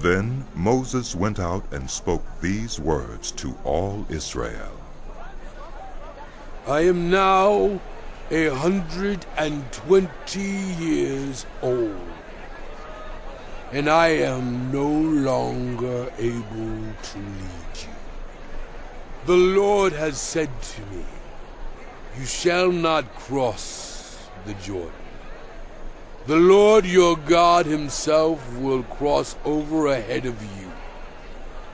Then Moses went out and spoke these words to all Israel. I am now 120 years old, and I am no longer able to lead you. The Lord has said to me, you shall not cross the Jordan. The Lord your God himself will cross over ahead of you.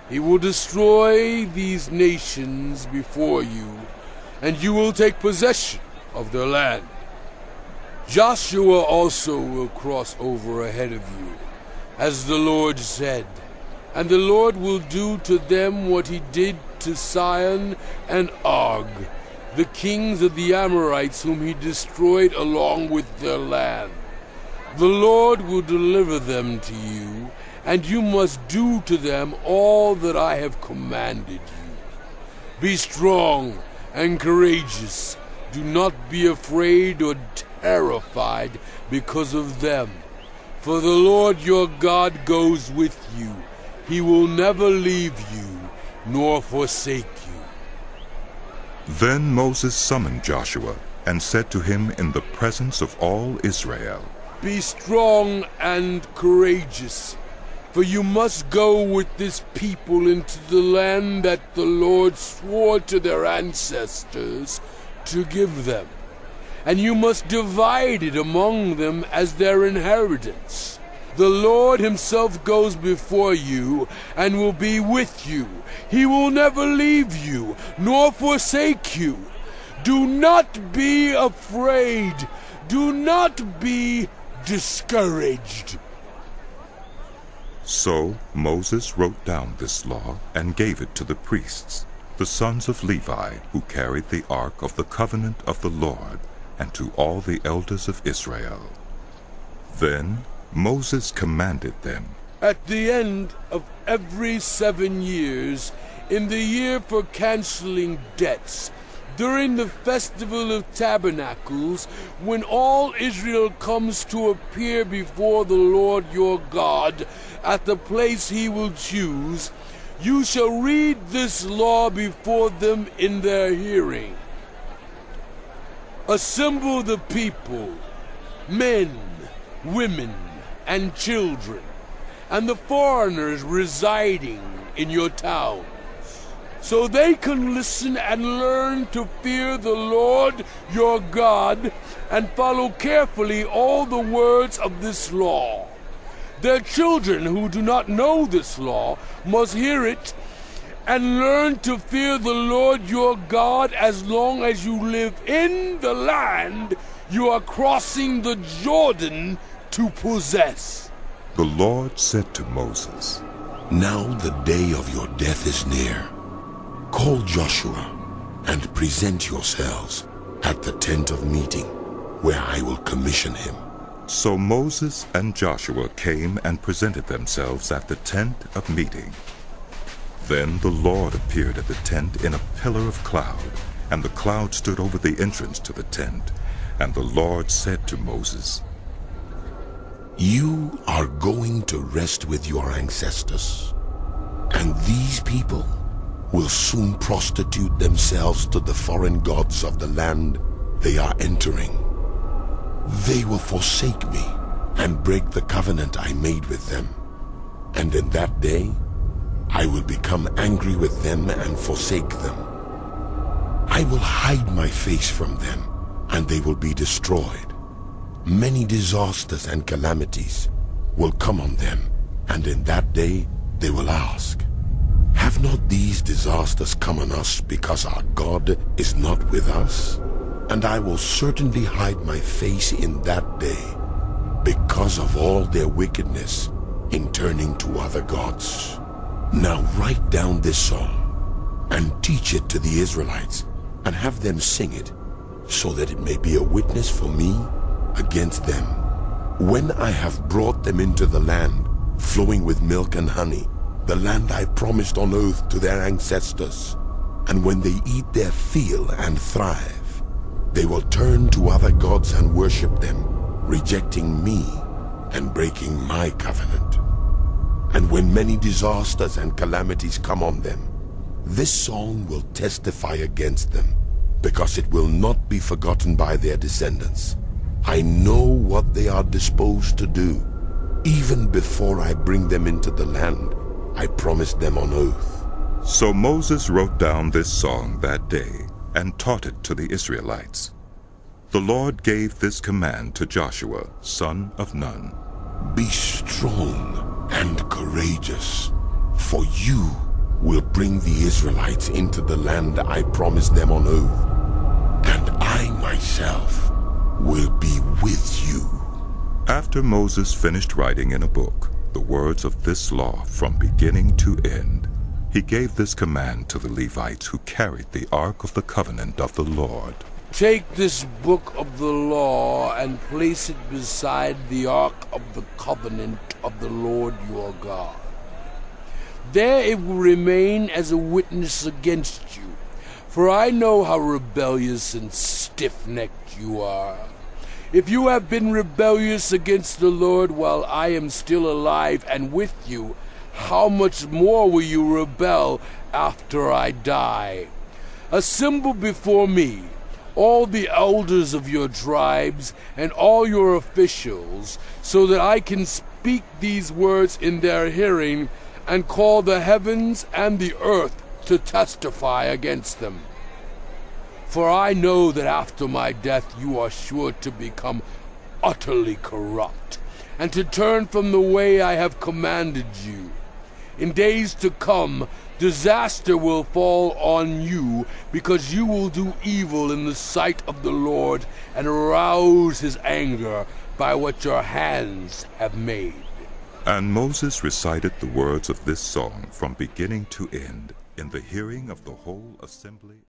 He will destroy these nations before you, and you will take possession of their land. Joshua also will cross over ahead of you, as the Lord said, and the Lord will do to them what he did to Sihon and Og, the kings of the Amorites whom he destroyed along with their land. The Lord will deliver them to you, and you must do to them all that I have commanded you. Be strong and courageous. Do not be afraid or terrified because of them. For the Lord your God goes with you. He will never leave you nor forsake you. Then Moses summoned Joshua and said to him in the presence of all Israel, Be strong and courageous, for you must go with this people into the land that the Lord swore to their ancestors to give them, and you must divide it among them as their inheritance. The Lord himself goes before you and will be with you. He will never leave you nor forsake you. Do not be afraid. Do not be discouraged. So Moses wrote down this law and gave it to the priests, the sons of Levi, who carried the ark of the covenant of the Lord, and to all the elders of Israel. Then Moses commanded them, At the end of every 7 years, in the year for canceling debts, during the festival of tabernacles, when all Israel comes to appear before the Lord your God at the place he will choose, you shall read this law before them in their hearing. Assemble the people, men, women, and children, and the foreigners residing in your towns, so they can listen and learn to fear the Lord your God and follow carefully all the words of this law. Their children who do not know this law must hear it and learn to fear the Lord your God as long as you live in the land you are crossing the Jordan to possess. The Lord said to Moses, Now the day of your death is near. Call Joshua and present yourselves at the tent of meeting, where I will commission him. So Moses and Joshua came and presented themselves at the tent of meeting. Then the Lord appeared at the tent in a pillar of cloud, and the cloud stood over the entrance to the tent. And the Lord said to Moses, You are going to rest with your ancestors, and these people will soon prostitute themselves to the foreign gods of the land they are entering. They will forsake me and break the covenant I made with them, and in that day I will become angry with them and forsake them. I will hide my face from them, and they will be destroyed. Many disasters and calamities will come on them, and in that day they will ask, Have not these disasters come on us because our God is not with us? And I will certainly hide my face in that day because of all their wickedness in turning to other gods. Now write down this song and teach it to the Israelites, and have them sing it, so that it may be a witness for me against them. When I have brought them into the land flowing with milk and honey, the land I promised on oath to their ancestors, and when they eat their fill and thrive, they will turn to other gods and worship them, rejecting me and breaking my covenant. And when many disasters and calamities come on them, this song will testify against them, because it will not be forgotten by their descendants. I know what they are disposed to do. Even before I bring them into the land, I promised them on oath. So Moses wrote down this song that day and taught it to the Israelites. The Lord gave this command to Joshua, son of Nun. Be strong and courageous, for you will bring the Israelites into the land I promised them on oath, and I myself will be with you. After Moses finished writing in a book the words of this law from beginning to end, he gave this command to the Levites who carried the Ark of the Covenant of the Lord. Take this book of the law and place it beside the Ark of the Covenant of the Lord your God. There it will remain as a witness against you, for I know how rebellious and stiff-necked you are. If you have been rebellious against the Lord while I am still alive and with you, how much more will you rebel after I die? Assemble before me all the elders of your tribes and all your officials, so that I can speak these words in their hearing and call the heavens and the earth to testify against them. For I know that after my death you are sure to become utterly corrupt, and to turn from the way I have commanded you. In days to come, disaster will fall on you, because you will do evil in the sight of the Lord, and arouse his anger by what your hands have made. And Moses recited the words of this song from beginning to end in the hearing of the whole assembly.